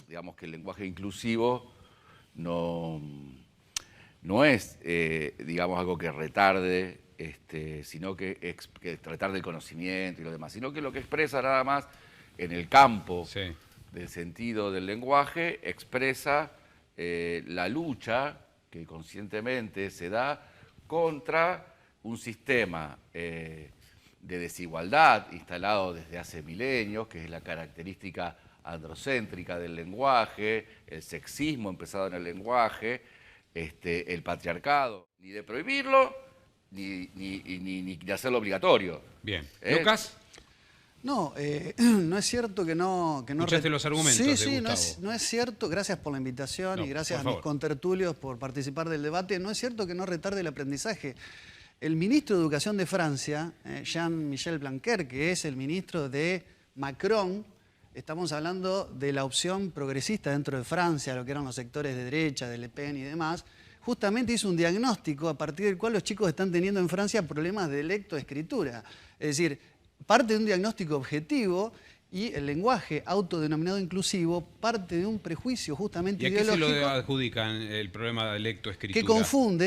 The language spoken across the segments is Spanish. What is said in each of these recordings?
digamos que el lenguaje inclusivo no es, digamos, algo que retarde, sino que retarde el conocimiento y lo demás, sino que lo que expresa nada más en el campo del sentido del lenguaje, expresa la lucha que conscientemente se da contra un sistema de desigualdad instalado desde hace milenios, que es la característica androcéntrica del lenguaje, el sexismo empezado en el lenguaje, el patriarcado, ni de prohibirlo, ni de hacerlo obligatorio. Bien. ¿Lucas? No, no es cierto que no... ¿Escuchaste los argumentos de Sí, Gustavo? no es cierto, gracias por la invitación y gracias a mis contertulios por participar del debate, no es cierto que no retarde el aprendizaje. El ministro de Educación de Francia, Jean-Michel Blanquer, que es el ministro de Macron, estamos hablando de la opción progresista dentro de Francia, lo que eran los sectores de derecha, de Le Pen y demás, justamente hizo un diagnóstico a partir del cual los chicos están teniendo en Francia problemas de lectoescritura. Es decir, parte de un diagnóstico objetivo y el lenguaje autodenominado inclusivo parte de un prejuicio justamente ideológico. ¿Y a qué se lo adjudican el problema de lectoescritura?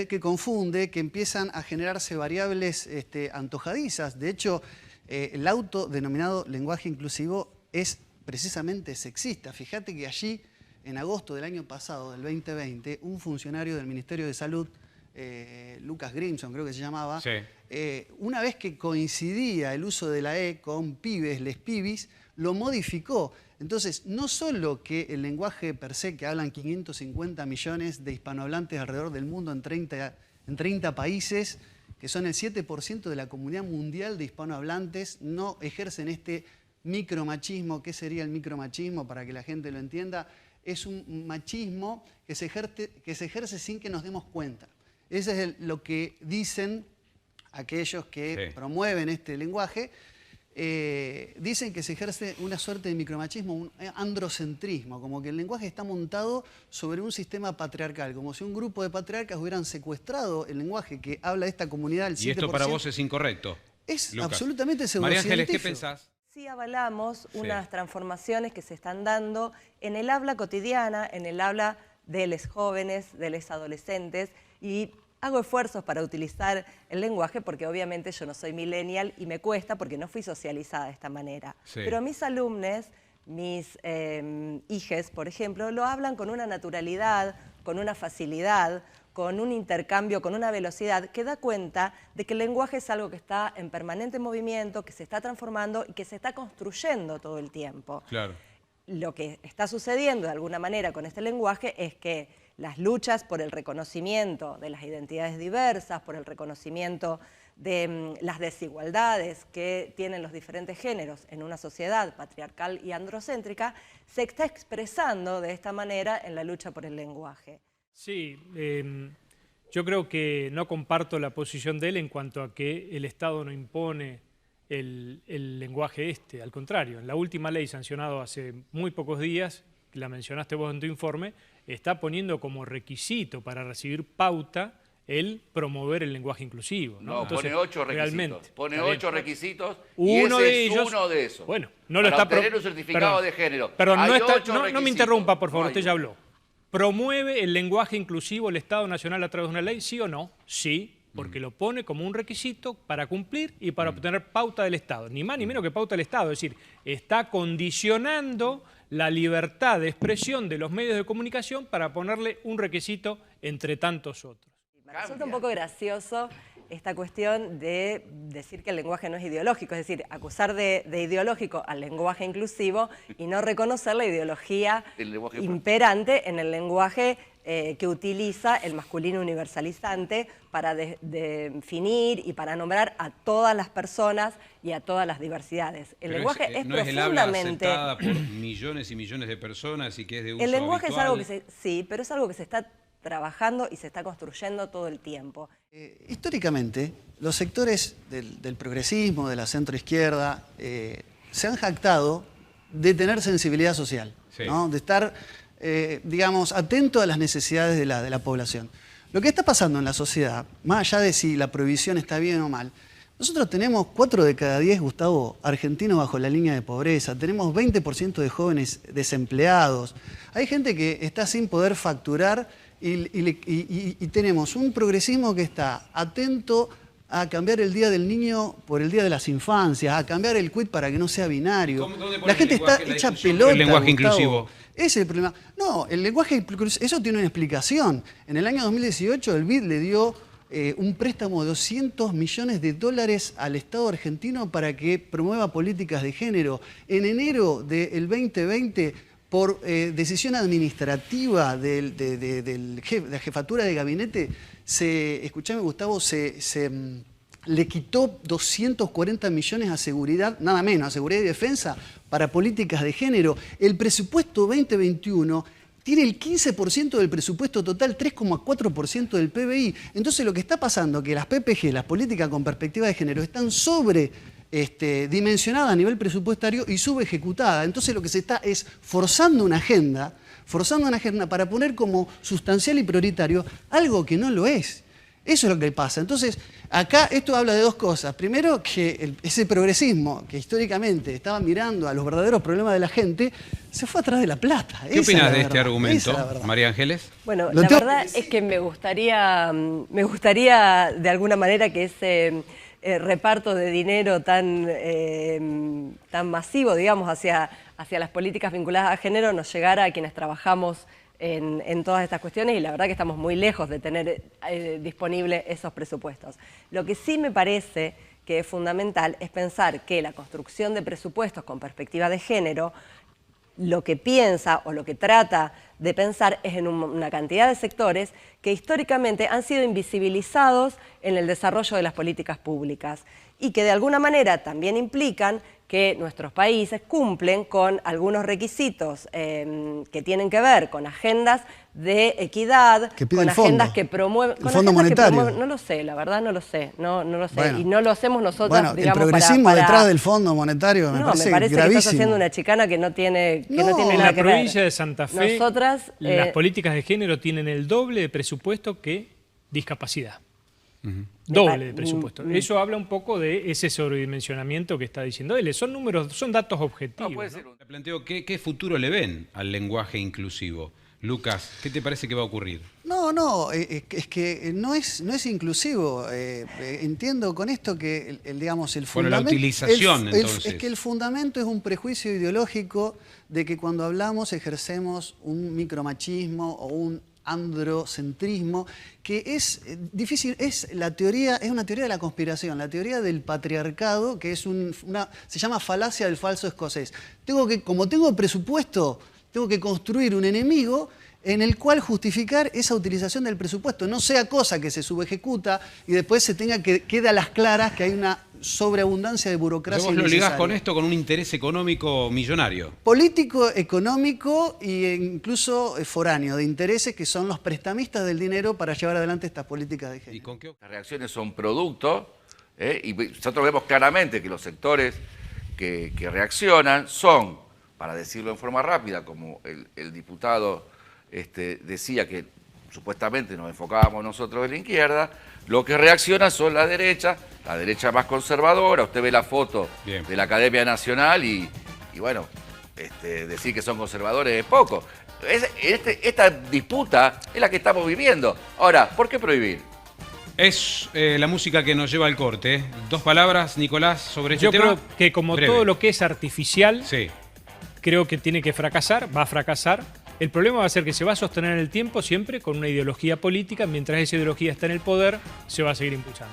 Que confunde, que empiezan a generarse variables antojadizas. De hecho, el autodenominado lenguaje inclusivo es precisamente sexista. Fíjate que allí, en agosto del año pasado, del 2020, un funcionario del Ministerio de Salud, Lucas Grimson creo que se llamaba, una vez que coincidía el uso de la E con pibes, les pibis, lo modificó. Entonces, no solo que el lenguaje per se, que hablan 550 millones de hispanohablantes alrededor del mundo en 30 países, que son el 7% de la comunidad mundial de hispanohablantes, no ejercen este micromachismo. ¿Qué sería el micromachismo? Para que la gente lo entienda, es un machismo que se ejerce sin que nos demos cuenta. Eso es lo que dicen aquellos que promueven este lenguaje. Dicen que se ejerce una suerte de micromachismo, un androcentrismo, como que el lenguaje está montado sobre un sistema patriarcal, como si un grupo de patriarcas hubieran secuestrado el lenguaje que habla esta comunidad del 7%. ¿Y esto para vos es incorrecto? Es Lucas. absolutamente pseudocientífico. María Ángeles, ¿qué pensás? Sí avalamos unas transformaciones que se están dando en el habla cotidiana, en el habla de los jóvenes, de los adolescentes, y hago esfuerzos para utilizar el lenguaje porque obviamente yo no soy millennial y me cuesta porque no fui socializada de esta manera. Pero mis alumnos, mis hijes, por ejemplo, lo hablan con una naturalidad, con una facilidad, con un intercambio, con una velocidad que da cuenta de que el lenguaje es algo que está en permanente movimiento, que se está transformando y que se está construyendo todo el tiempo. Claro. Lo que está sucediendo de alguna manera con este lenguaje es que las luchas por el reconocimiento de las identidades diversas, por el reconocimiento de las desigualdades que tienen los diferentes géneros en una sociedad patriarcal y androcéntrica, se está expresando de esta manera en la lucha por el lenguaje. Sí, yo creo que no comparto la posición de él en cuanto a que el Estado no impone el lenguaje al contrario, en la última ley sancionada hace muy pocos días, que la mencionaste vos en tu informe, está poniendo como requisito para recibir pauta el promover el lenguaje inclusivo. No, entonces, pone 8 requisitos. realmente, Pone 8 requisitos uno y ese de es ellos, uno de esos. Bueno, no lo para está obtener un certificado de género. Perdón, Hay no me interrumpa, por favor, no usted ya habló. ¿Promueve el lenguaje inclusivo el Estado Nacional a través de una ley? ¿Sí o no? Sí, porque lo pone como un requisito para cumplir y para obtener pauta del Estado. Ni más ni menos que pauta del Estado. Es decir, está condicionando la libertad de expresión de los medios de comunicación para ponerle un requisito entre tantos otros. Me resulta un poco gracioso esta cuestión de decir que el lenguaje no es ideológico, es decir, acusar de ideológico al lenguaje inclusivo y no reconocer la ideología imperante en el lenguaje que utiliza el masculino universalizante para definir y para nombrar a todas las personas y a todas las diversidades. El lenguaje es no profundamente... es el habla aceptada por millones y millones de personas y que es de uso El lenguaje habitual. es algo que sí, pero es algo que se está trabajando y se está construyendo todo el tiempo. Históricamente, los sectores del progresismo, de la centroizquierda, se han jactado de tener sensibilidad social, ¿no? De estar, digamos, atento a las necesidades de la población. Lo que está pasando en la sociedad, más allá de si la prohibición está bien o mal, Nosotros tenemos 4 de cada 10, Gustavo, argentinos bajo la línea de pobreza. Tenemos 20% de jóvenes desempleados. Hay gente que está sin poder facturar y tenemos un progresismo que está atento a cambiar el Día del Niño por el Día de las Infancias, a cambiar el quit para que no sea binario. ¿Dónde La gente está hecha pelota. El lenguaje Gustavo. inclusivo. Ese es el problema. No, el lenguaje inclusivo, eso tiene una explicación. En el año 2018 el BID le dio un préstamo de $200 millones al Estado argentino para que promueva políticas de género. En enero del 2020, por decisión administrativa de la jefatura de gabinete, escuchame Gustavo, le quitó 240 millones a seguridad, nada menos, a seguridad y defensa, para políticas de género. El presupuesto 2021 tiene el 15% del presupuesto total, 3,4% del PBI. Entonces lo que está pasando es que las PPG, las políticas con perspectiva de género, están dimensionadas a nivel presupuestario y subejecutadas. Entonces lo que se está es forzando una agenda para poner como sustancial y prioritario algo que no lo es. Eso es lo que pasa. Entonces, acá esto habla de dos cosas. Primero, que ese progresismo que históricamente estaba mirando a los verdaderos problemas de la gente, se fue atrás de la plata. ¿Qué opinas de este argumento, María Ángeles? Bueno, la verdad es que me gustaría de alguna manera que ese reparto de dinero tan masivo, digamos, hacia las políticas vinculadas a género nos llegara a quienes trabajamos en todas estas cuestiones, y la verdad que estamos muy lejos de tener disponibles esos presupuestos. Lo que sí me parece que es fundamental es pensar que la construcción de presupuestos con perspectiva de género lo que piensa o lo que trata de pensar es en una cantidad de sectores que históricamente han sido invisibilizados en el desarrollo de las políticas públicas y que de alguna manera también implican que nuestros países cumplen con algunos requisitos que tienen que ver con agendas de equidad, con agendas que promueven... El Fondo Monetario. No lo sé, la verdad no lo sé. No lo sé. Bueno, y no lo hacemos nosotros, bueno, digamos, el progresismo detrás del Fondo Monetario me parece gravísimo. que estás haciendo una chicana que no tiene En nada la que ver. provincia de Santa Fe, Nosotras, las políticas de género tienen el doble de presupuesto que discapacidad. Doble de presupuesto. Eso habla un poco de ese sobredimensionamiento que está diciendo él. Son números, son datos objetivos. No, puede ser Me planteo, ¿qué futuro le ven al lenguaje inclusivo? Lucas, ¿qué te parece que va a ocurrir? No, es que no es inclusivo. Entiendo con esto que, digamos, el fundamento... Bueno, la utilización, entonces. Es que el fundamento es un prejuicio ideológico de que cuando hablamos ejercemos un micromachismo o un androcentrismo, que es difícil, es una teoría de la conspiración, la teoría del patriarcado, que es se llama falacia del falso escocés. Como tengo presupuesto, tengo que construir un enemigo en el cual justificar esa utilización del presupuesto, no sea cosa que se subejecuta y después queda a las claras que hay una sobreabundancia de burocracia. Vos lo ligás con esto con un interés económico millonario. Político, económico e incluso foráneo, de intereses que son los prestamistas del dinero para llevar adelante estas políticas de género. ¿Y con qué? Las reacciones son producto, y nosotros vemos claramente que los sectores que reaccionan son, para decirlo en forma rápida, como el diputado decía que supuestamente nos enfocábamos nosotros en la izquierda, lo que reacciona son la derecha más conservadora. Usted ve la foto de la Academia Nacional y bueno, decir que son conservadores es poco. Esta disputa es la que estamos viviendo. Ahora, ¿por qué prohibir? Es la música que nos lleva al corte. Dos palabras, Nicolás, sobre este tema. Yo creo que como breve. todo lo que es artificial, Sí. creo que tiene que fracasar, va a fracasar. El problema va a ser que se va a sostener en el tiempo siempre con una ideología política. Mientras esa ideología está en el poder, se va a seguir impulsando.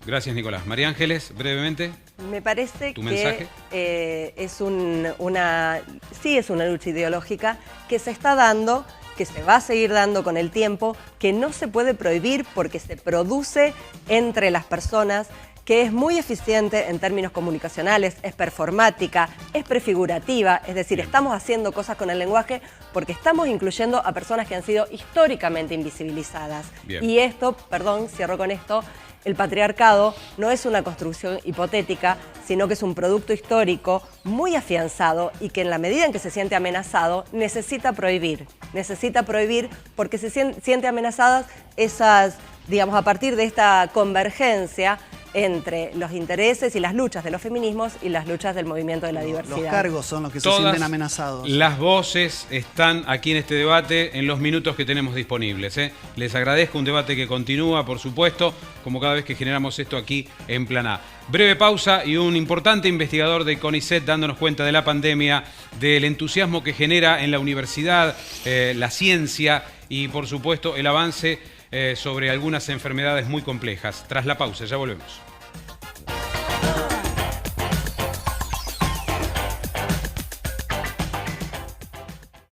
Gracias, Nicolás. María Ángeles, brevemente. Me parece ¿Tu que mensaje? es una lucha ideológica que se está dando, que se va a seguir dando con el tiempo, que no se puede prohibir porque se produce entre las personas, que es muy eficiente en términos comunicacionales, es performática, es prefigurativa, es decir, estamos haciendo cosas con el lenguaje porque estamos incluyendo a personas que han sido históricamente invisibilizadas. Bien. Y esto, perdón, cierro con esto, el patriarcado no es una construcción hipotética, sino que es un producto histórico muy afianzado y que en la medida en que se siente amenazado, necesita prohibir porque se siente amenazadas esas, digamos, a partir de esta convergencia, entre los intereses y las luchas de los feminismos y las luchas del movimiento de la diversidad. Los cargos son los que se Todas sienten amenazados. las voces están aquí en este debate en los minutos que tenemos disponibles. Les agradezco, un debate que continúa, por supuesto, como cada vez que generamos esto aquí en Plan A. Breve pausa y un importante investigador de CONICET dándonos cuenta de la pandemia, del entusiasmo que genera en la universidad, la ciencia y, por supuesto, el avance sobre algunas enfermedades muy complejas. Tras la pausa, ya volvemos.